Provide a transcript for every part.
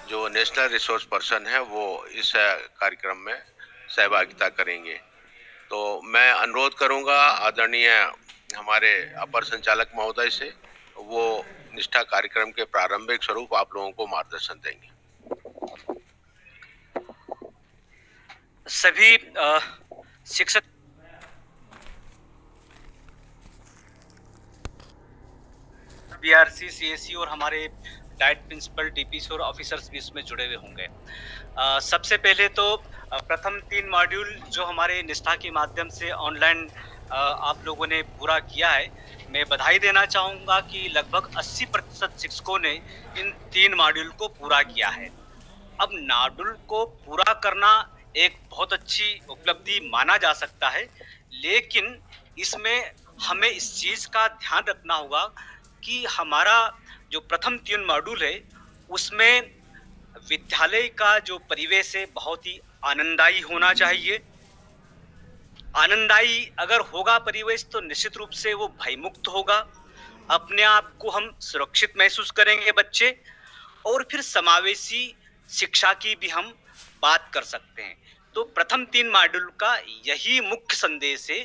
जो national resource person है वो इस कार्यक्रम में सहभागिता करेंगे। तो मैं अनुरोध करूंगा आदरणीय हमारे अपर संचालक महोदय से, वो निष्ठा कार्यक्रम के प्रारंभिक स्वरूप आप लोगों को मार्गदर्शन देंगे। सभी शिक्षक बीआरसी, सीएससी और हमारे डाइट प्रिंसिपल, डीपीसी और ऑफिसर्स भी इसमें जुड़े हुए होंगे। सबसे पहले तो प्रथम 3 मॉड्यूल जो हमारे निष्ठा के माध्यम से ऑनलाइन आप लोगों ने पूरा किया है, मैं बधाई देना चाहूँगा कि लगभग 80% शिक्षकों ने इन 3 मॉड्यूल को पूरा किया है। अब मॉड्यूल को पूरा करना एक बहुत अच्छी उपलब्धि माना जा सकता है, लेकिन इसमें हमें इस चीज़ का ध्यान रखना होगा कि हमारा जो प्रथम 3 मॉड्यूल है, उसमें विद्यालय का जो परिवेश है बहुत ही आनंददायी होना चाहिए। आनंददायी अगर होगा परिवेश तो निश्चित रूप से वो भयमुक्त होगा। अपने आप को हम सुरक्षित महसूस करेंगे बच्चे, और फिर समावेशी शिक्षा की भी हम बात कर सकते हैं। तो प्रथम 3 मॉड्यूल का यही मुख्य संदेश है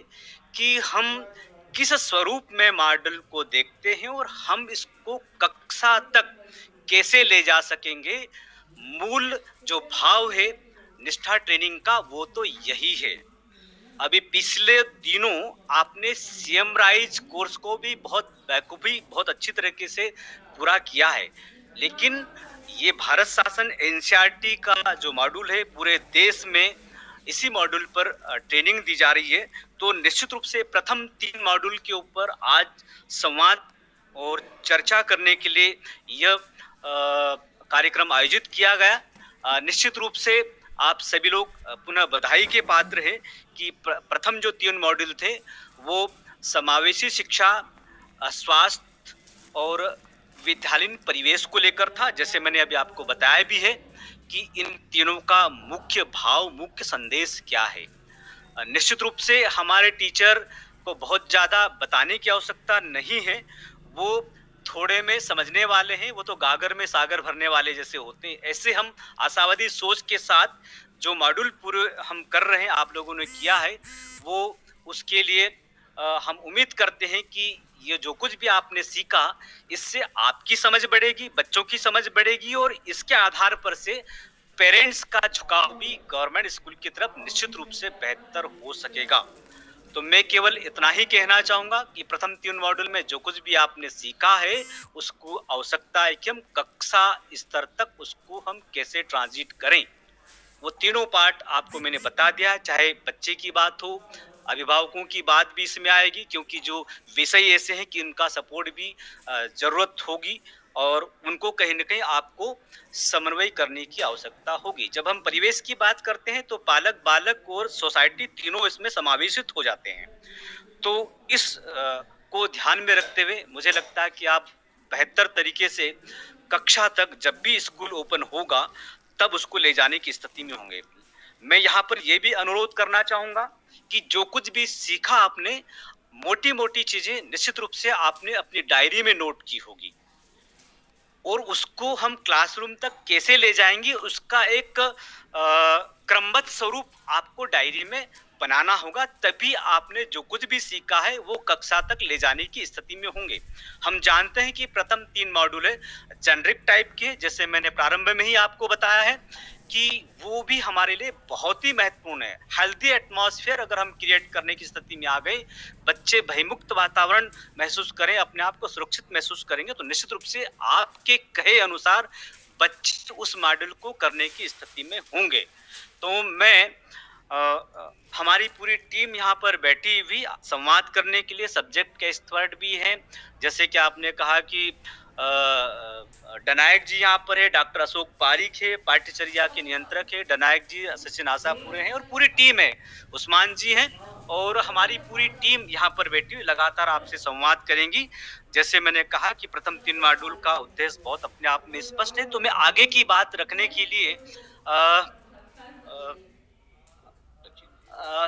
कि हम किस स्वरूप में मॉडल को देखते हैं और हम इसको कक्षा तक कैसे ले जा सकेंगे। मूल जो भाव है निष्ठा ट्रेनिंग का वो तो यही है। अभी पिछले दिनों आपने सीएम राइज कोर्स को भी बहुत बखूबी बहुत अच्छी तरीके से पूरा किया है, लेकिन ये भारत शासन एनसीईआरटी का जो मॉड्यूल है पूरे देश में इसी मॉड्यूल पर ट्रेनिंग दी जा रही है। तो निश्चित रूप से प्रथम 3 मॉड्यूल के ऊपर आज संवाद और चर्चा करने के लिए यह कार्यक्रम आयोजित किया गया। निश्चित रूप से आप सभी लोग पुनः बधाई के पात्र हैं कि प्रथम जो 3 मॉड्यूल थे वो समावेशी शिक्षा, स्वास्थ्य और विद्यालयीन परिवेश को लेकर था। जैसे मैंने अभी आपको बताया भी है कि इन तीनों का मुख्य भाव, मुख्य संदेश क्या है। निश्चित रूप से हमारे टीचर को बहुत ज़्यादा बताने की आवश्यकता नहीं है, वो थोड़े में समझने वाले हैं, वो तो गागर में सागर भरने वाले जैसे होते हैं। ऐसे हम आशावादी सोच के साथ जो मॉड्यूल पूरे हम कर रहे हैं, आप लोगों ने किया है, वो उसके लिए हम उम्मीद करते हैं कि ये जो कुछ भी आपने सीखा, इससे आपकी समझ बढ़ेगी, बच्चों की समझ बढ़ेगी, और इसके आधार पर से पेरेंट्स का झुकाव भी गवर्नमेंट स्कूल की तरफ निश्चित रूप से बेहतर हो सकेगा। तो मैं केवल इतना ही कहना चाहूंगा कि प्रथम 3 मॉड्यूल में जो कुछ भी आपने सीखा है, उसको आवश्यकता है कि हम कक्षा स्तर तक उसको हम कैसे ट्रांजिट करें। वो तीनों पार्ट आपको मैंने बता दिया, चाहे बच्चे की बात हो, अभिभावकों की बात भी इसमें आएगी, क्योंकि जो विषय ऐसे हैं कि उनका सपोर्ट भी जरूरत होगी और उनको कहीं ना कहीं आपको समन्वय करने की आवश्यकता होगी। जब हम परिवेश की बात करते हैं तो पालक, बालक और सोसाइटी तीनों इसमें समावेशित हो जाते हैं। तो इस को ध्यान में रखते हुए मुझे लगता है कि आप बेहतर तरीके से कक्षा तक जब भी स्कूल ओपन होगा तब उसको ले जाने की स्थिति में होंगे। मैं यहाँ पर यह भी अनुरोध करना चाहूंगा कि जो कुछ भी सीखा आपने, मोटी मोटी चीजें निश्चित रूप से आपने अपनी डायरी में नोट की होगी, और उसको हम क्लासरूम तक कैसे ले जाएंगे उसका एक क्रमबद्ध स्वरूप आपको डायरी में बनाना होगा। तभी आपने जो कुछ भी सीखा है वो कक्षा तक ले जाने की स्थिति में होंगे। हम जानते हैं कि प्रथम 3 मॉड्यूल है जेनरिक टाइप के, जैसे मैंने प्रारंभ में ही आपको बताया है कि वो भी हमारे लिए बहुत ही महत्वपूर्ण है। हेल्दी एटमॉस्फेयर अगर हम क्रिएट करने की स्थिति में आ गए, बच्चे भयमुक्त वातावरण महसूस करें, अपने आप को सुरक्षित महसूस करेंगे, तो निश्चित रूप से आपके कहे अनुसार बच्चे उस मॉडल को करने की स्थिति में होंगे। तो मैं हमारी पूरी टीम यहाँ पर बैठी हुई संवाद करने के लिए, सब्जेक्ट के एक्सपर्ट भी हैं, जैसे कि आपने कहा कि डनायक जी यहाँ पर है, डॉक्टर अशोक पारिक है, पाठ्यचर्या के नियंत्रक है, डनायक जी, सचिन आशापुरे हैं, और पूरी टीम है, उस्मान जी हैं, और हमारी पूरी टीम यहाँ पर बैठी हुई लगातार आपसे संवाद करेंगी। जैसे मैंने कहा कि प्रथम 3 मॉड्यूल का उद्देश्य बहुत अपने आप में स्पष्ट है। तो मैं आगे की बात रखने के लिए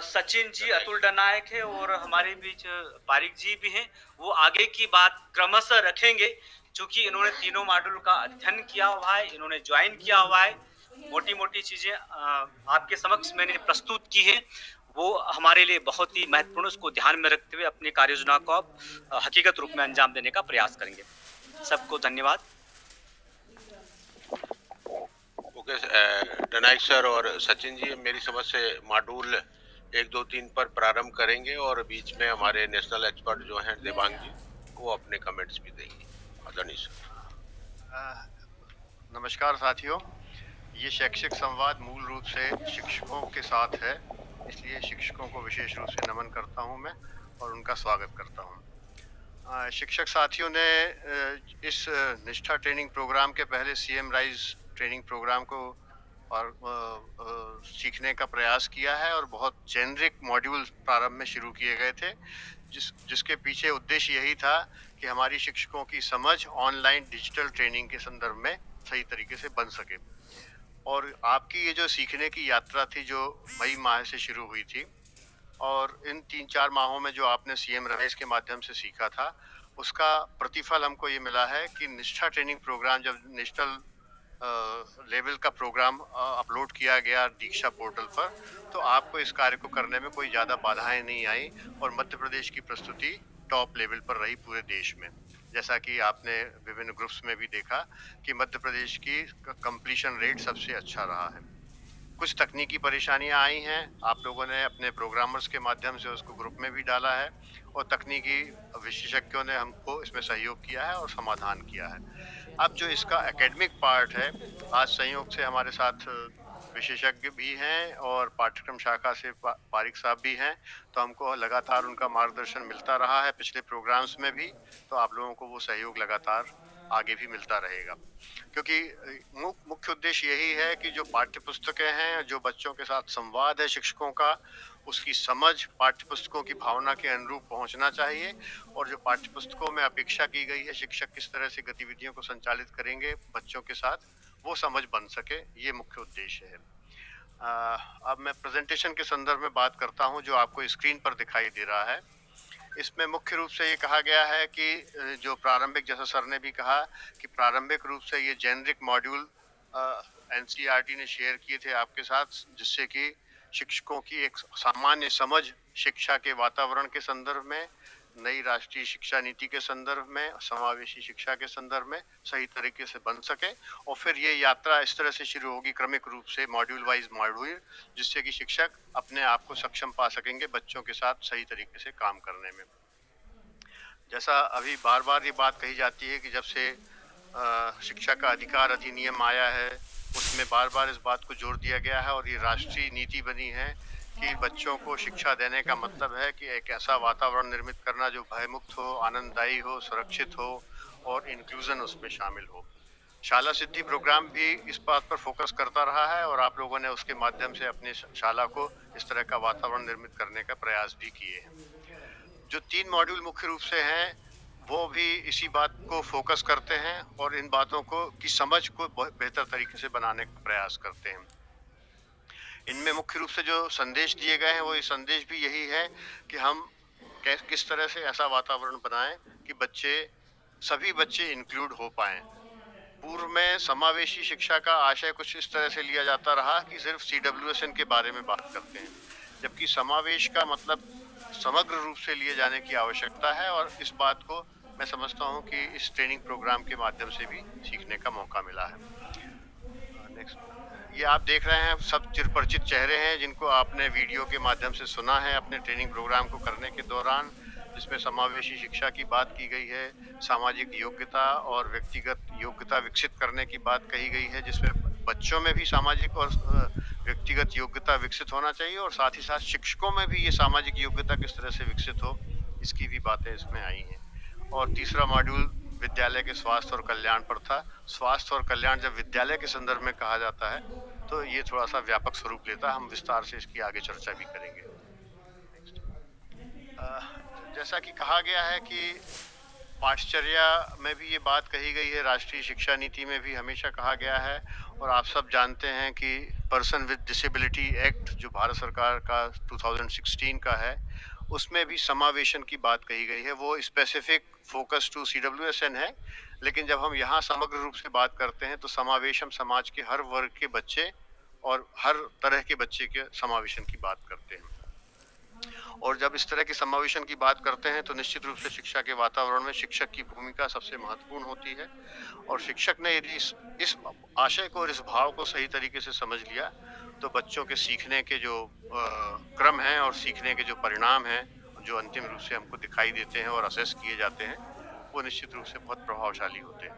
सचिन जी, अतुल डनायक है, और हमारे बीच पारिक जी भी हैं, वो आगे की बात क्रमशः रखेंगे चूंकि इन्होंने तीनों मॉड्यूल का अध्ययन किया हुआ है, इन्होंने ज्वाइन किया हुआ है, मोटी-मोटी चीजें आपके समक्ष मैंने प्रस्तुत की है, वो हमारे लिए बहुत ही महत्वपूर्ण, उसको ध्यान में रखते हुए अपनी कार्ययोजना को आप हकीकत रूप में अंजाम देने का प्रयास करेंगे। सबको धन्यवाद। ओके, डनायक सर और सचिन जी मेरी समझ से मॉड्यूल 1, 2, 3 पर प्रारंभ करेंगे और बीच में हमारे नेशनल एक्सपर्ट जो हैं देवांग जी, वो अपने कमेंट्स भी देंगे। आदरणीय सर। नमस्कार साथियों, ये शैक्षिक संवाद मूल रूप से शिक्षकों के साथ है, इसलिए शिक्षकों को विशेष रूप से नमन करता हूं मैं और उनका स्वागत करता हूं। शिक्षक साथियों ने इस निष्ठा ट्रेनिंग प्रोग्राम के पहले सीएम राइज ट्रेनिंग प्रोग्राम को और सीखने का प्रयास किया है और बहुत जेनरिक मॉड्यूल प्रारंभ में शुरू किए गए थे, जिसके पीछे उद्देश्य यही था कि हमारी शिक्षकों की समझ ऑनलाइन डिजिटल ट्रेनिंग के संदर्भ में सही तरीके से बन सके। और आपकी ये जो सीखने की यात्रा थी जो मई माह से शुरू हुई थी, और इन 3-4 माहों में जो आपने सीएम राइज के माध्यम से सीखा था, उसका प्रतिफल हमको ये मिला है कि निष्ठा ट्रेनिंग प्रोग्राम जब नेशनल लेवल का प्रोग्राम अपलोड किया गया दीक्षा पोर्टल पर, तो आपको इस कार्य को करने में कोई ज़्यादा बाधाएं नहीं आई और मध्य प्रदेश की प्रस्तुति टॉप लेवल पर रही पूरे देश में। जैसा कि आपने विभिन्न ग्रुप्स में भी देखा कि मध्य प्रदेश की कंप्लीशन रेट सबसे अच्छा रहा है। कुछ तकनीकी परेशानियां आई हैं, आप लोगों ने अपने प्रोग्रामर्स के माध्यम से उसको ग्रुप में भी डाला है और तकनीकी विशेषज्ञों ने हमको इसमें सहयोग किया है और समाधान किया है। अब जो इसका एकेडमिक पार्ट है, आज संयोग से हमारे साथ विशेषज्ञ भी हैं और पाठ्यक्रम शाखा से पारिक साहब भी हैं, तो हमको लगातार उनका मार्गदर्शन मिलता रहा है पिछले प्रोग्राम्स में भी, तो आप लोगों को वो सहयोग लगातार आगे भी मिलता रहेगा। क्योंकि मुख्य उद्देश्य यही है कि जो पाठ्य पुस्तकें हैं, जो बच्चों के साथ संवाद है शिक्षकों का, उसकी समझ पाठ्य पुस्तकों की भावना के अनुरूप पहुंचना चाहिए, और जो पाठ्य पुस्तकों में अपेक्षा की गई है शिक्षक किस तरह से गतिविधियों को संचालित करेंगे बच्चों के साथ, वो समझ बन सके, ये मुख्य उद्देश्य है। अब मैं प्रेजेंटेशन के संदर्भ में बात करता हूं जो आपको स्क्रीन पर दिखाई दे रहा है। इसमें मुख्य रूप से ये कहा गया है कि जो प्रारंभिक, जैसा सर ने भी कहा कि प्रारंभिक रूप से ये जेनरिक मॉड्यूल एनसीईआरटी ने शेयर किए थे आपके साथ, जिससे कि शिक्षकों की एक सामान्य समझ शिक्षा के वातावरण के संदर्भ में, नई राष्ट्रीय शिक्षा नीति के संदर्भ में, समावेशी शिक्षा के संदर्भ में सही तरीके से बन सके, और फिर ये यात्रा इस तरह से शुरू होगी क्रमिक रूप से मॉड्यूल वाइज मॉड्यूल, जिससे कि शिक्षक अपने आप को सक्षम पा सकेंगे बच्चों के साथ सही तरीके से काम करने में। जैसा अभी बार बार ये बात कही जाती है कि जब से शिक्षा का अधिकार अधिनियम आया है, उसमें बार बार इस बात को जोर दिया गया है और ये राष्ट्रीय नीति बनी है कि बच्चों को शिक्षा देने का मतलब है कि एक ऐसा वातावरण निर्मित करना जो भयमुक्त हो, आनंददायी हो, सुरक्षित हो और इंक्लूजन उसमें शामिल हो। शाला सिद्धि प्रोग्राम भी इस बात पर फोकस करता रहा है और आप लोगों ने उसके माध्यम से अपनी शाला को इस तरह का वातावरण निर्मित करने का प्रयास भी किए हैं। जो 3 मॉड्यूल मुख्य रूप से हैं, वो भी इसी बात को फोकस करते हैं और इन बातों को की समझ को बेहतर तरीके से बनाने का प्रयास करते हैं। इनमें मुख्य रूप से जो संदेश दिए गए हैं, वो ये संदेश भी यही है कि हम किस तरह से ऐसा वातावरण बनाएं कि सभी बच्चे इंक्लूड हो पाएं। पूर्व में समावेशी शिक्षा का आशय कुछ इस तरह से लिया जाता रहा कि सिर्फ CWSN के बारे में बात करते हैं, जबकि समावेश का मतलब समग्र रूप से लिए जाने की आवश्यकता है, और इस बात को मैं समझता हूं कि इस ट्रेनिंग प्रोग्राम के माध्यम से भी सीखने का मौका मिला है। नेक्स्ट, ये आप देख रहे हैं सब चिरपरिचित चेहरे हैं जिनको आपने वीडियो के माध्यम से सुना है अपने ट्रेनिंग प्रोग्राम को करने के दौरान, जिसमें समावेशी शिक्षा की बात की गई है, सामाजिक योग्यता और व्यक्तिगत योग्यता विकसित करने की बात कही गई है, जिसमें बच्चों में भी सामाजिक और व्यक्तिगत योग्यता विकसित होना चाहिए और साथ ही साथ शिक्षकों में भी ये सामाजिक योग्यता किस तरह से विकसित हो, इसकी भी बातें इसमें आई हैं। और तीसरा मॉड्यूल विद्यालय के स्वास्थ्य और कल्याण पर था। स्वास्थ्य और कल्याण जब विद्यालय के संदर्भ में कहा जाता है तो ये थोड़ा सा व्यापक स्वरूप लेता है, हम विस्तार से इसकी आगे चर्चा भी करेंगे। जैसा कि कहा गया है कि पाठचर्या में भी ये बात कही गई है, राष्ट्रीय शिक्षा नीति में भी हमेशा कहा गया है, और आप सब जानते हैं कि पर्सन विद डिसेबिलिटी एक्ट जो भारत सरकार का 2016 का है, उसमें भी समावेशन की बात कही गई है। वो स्पेसिफिक फोकस टू CWSN है, लेकिन जब हम यहाँ समग्र रूप से बात करते हैं तो समावेशम समाज के हर वर्ग के बच्चे और हर तरह के बच्चे के समावेशन की बात करते हैं। और जब इस तरह की समावेशन की बात करते हैं तो निश्चित रूप से शिक्षा के वातावरण में शिक्षक की भूमिका सबसे महत्वपूर्ण होती है। और शिक्षक ने यदि इस आशय को और इस भाव को सही तरीके से समझ लिया तो बच्चों के सीखने के जो क्रम हैं और सीखने के जो परिणाम हैं जो अंतिम रूप से हमको दिखाई देते हैं और असेस किए जाते हैं वो निश्चित रूप से बहुत प्रभावशाली होते हैं।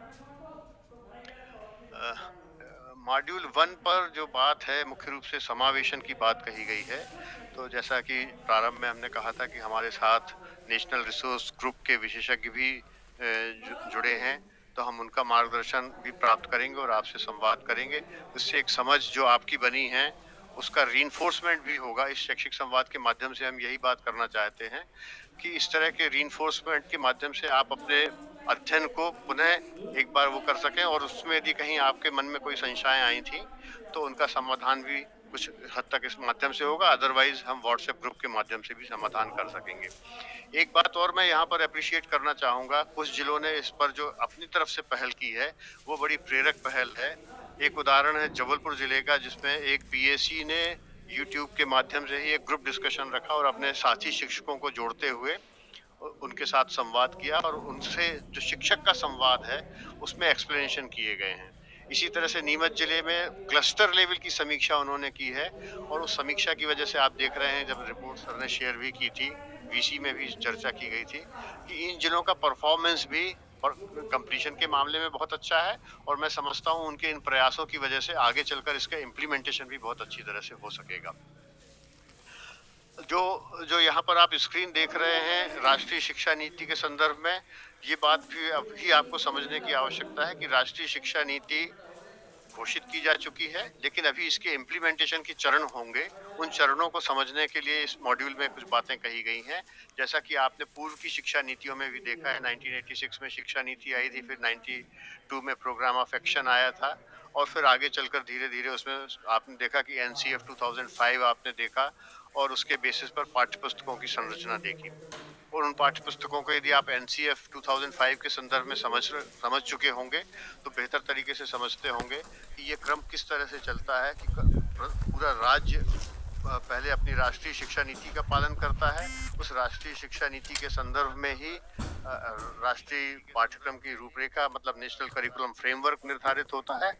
मॉड्यूल 1 पर जो बात है मुख्य रूप से समावेशन की बात कही गई है। तो जैसा कि प्रारंभ में हमने कहा था कि हमारे साथ नेशनल रिसोर्स ग्रुप के विशेषज्ञ भी जुड़े हैं, तो हम उनका मार्गदर्शन भी प्राप्त करेंगे और आपसे संवाद करेंगे। इससे एक समझ जो आपकी बनी है उसका रीइंफोर्समेंट भी होगा। इस शैक्षिक संवाद के माध्यम से हम यही बात करना चाहते हैं कि इस तरह के रीइंफोर्समेंट के माध्यम से आप अपने अध्ययन को पुनः एक बार वो कर सकें और उसमें यदि कहीं आपके मन में कोई संशय आई थी तो उनका समाधान भी कुछ हद तक इस माध्यम से होगा। अदरवाइज हम व्हाट्सएप ग्रुप के माध्यम से भी समाधान कर सकेंगे। एक बात और मैं यहाँ पर अप्रिशिएट करना चाहूँगा, कुछ जिलों ने इस पर जो अपनी तरफ से पहल की है वो बड़ी प्रेरक पहल है। एक उदाहरण है जबलपुर जिले का, जिसमें एक बीएससी ने यूट्यूब के माध्यम से ही एक ग्रुप डिस्कशन रखा और अपने साथी शिक्षकों को जोड़ते हुए उनके साथ संवाद किया और उनसे जो शिक्षक का संवाद है उसमें एक्सप्लेनेशन किए गए हैं। इसी तरह से नीमच जिले में क्लस्टर लेवल की समीक्षा उन्होंने की है और उस समीक्षा की वजह से आप देख रहे हैं, जब रिपोर्ट सर ने शेयर भी की थी, वीसी में भी चर्चा की गई थी कि इन जिलों का परफॉर्मेंस भी और कंप्लीशन के मामले में बहुत अच्छा है और मैं समझता हूं उनके इन प्रयासों की वजह से आगे चलकर इसका इम्प्लीमेंटेशन भी बहुत अच्छी तरह से हो सकेगा। जो यहाँ पर आप स्क्रीन देख रहे हैं राष्ट्रीय शिक्षा नीति के संदर्भ में, ये बात भी अभी आपको समझने की आवश्यकता है कि राष्ट्रीय शिक्षा नीति घोषित की जा चुकी है, लेकिन अभी इसके इम्प्लीमेंटेशन के चरण होंगे। उन चरणों को समझने के लिए इस मॉड्यूल में कुछ बातें कही गई हैं। जैसा कि आपने पूर्व की शिक्षा नीतियों में भी देखा है, 1986 में शिक्षा नीति आई थी, फिर 92 में प्रोग्राम ऑफ एक्शन आया था और फिर आगे चलकर धीरे धीरे उसमें आपने देखा कि एनसीएफ 2005 आपने देखा और उसके बेसिस पर पाठ्य पुस्तकों की संरचना देखी। और उन पाठ्य पुस्तकों को यदि आप एनसीएफ 2005 के संदर्भ में समझ चुके होंगे तो बेहतर तरीके से समझते होंगे कि ये क्रम किस तरह से चलता है कि पूरा राज्य पहले अपनी राष्ट्रीय शिक्षा नीति का पालन करता है। उस राष्ट्रीय शिक्षा नीति के संदर्भ में ही राष्ट्रीय पाठ्यक्रम की रूपरेखा मतलब नेशनल करिकुलम फ्रेमवर्क निर्धारित होता है